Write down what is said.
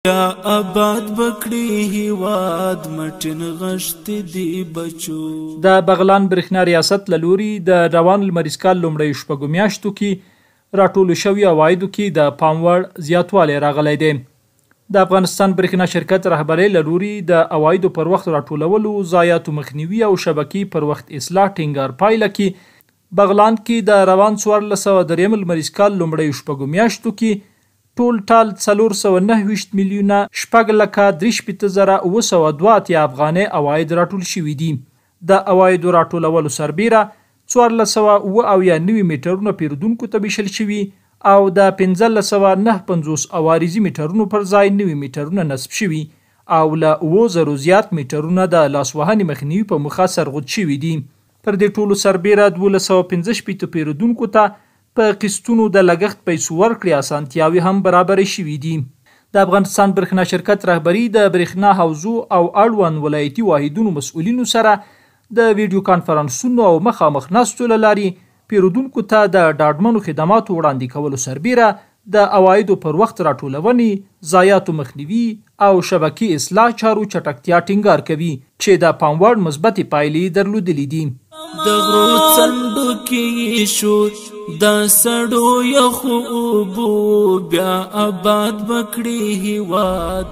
یا آباد بکړي هیواد مټین غشت دی بچو. د بغلان برېښنا ریاست له لوري د روان لمریز کال لومړیو شپږو میاشتو کې راټولو شوي عوایدو کې د پام وړ زیاتوالی راغلی دی. د افغانستان برېښنا شرکت رهبرۍ له لوري د عوایدو پر وخت راټولولو، ضایعاتو مخنیوي او شبکې پر وخت اصلاح ټینګار پایله کې بغلان کې د روان 1403 لمریز کال لومړیو شپږو میاشتو کې ټول ټال 429 میلیونه 6,382 افغانۍ عواید راټول شوي دي. د عوایدو راټولولو سربیره 1499 میټرونه پیرودونکو ته ویشل شوي او د 1559 عوارضي میټرونو پر ځای 9 میټرونه نصب شوي او له 9000 زیات میټرونه د لاسوهنې مخنیوي په موخه سرغوت شوي دي. پر دې ټولو سربیره 1215 پیرودونکو ته په قسطونو د لګښت پیسو ورکړې اسانتیاوې هم برابرې شوي دي. د افغانستان برېښنا شرکت رهبري د برېښنا حوزو او اړوند ولایتي واحدونو مسؤلینو سره د ویډیو کانفرنسونو او مخامخ ناستو له لارې پیرودونکو ته د ډاډمنو خدماتو وړاندې کولو سربیره د عوایدو پر وخت راټولونې، ضایعاتو مخنیوي او شبکې اصلاح چارو چټکتیا ټینګار کوي چې د پام وړ مثبتې پایلې درلودلې دي. د غرو څنډو کې شو د سړو یخو اوبو بیا آباد بکړي هیواد.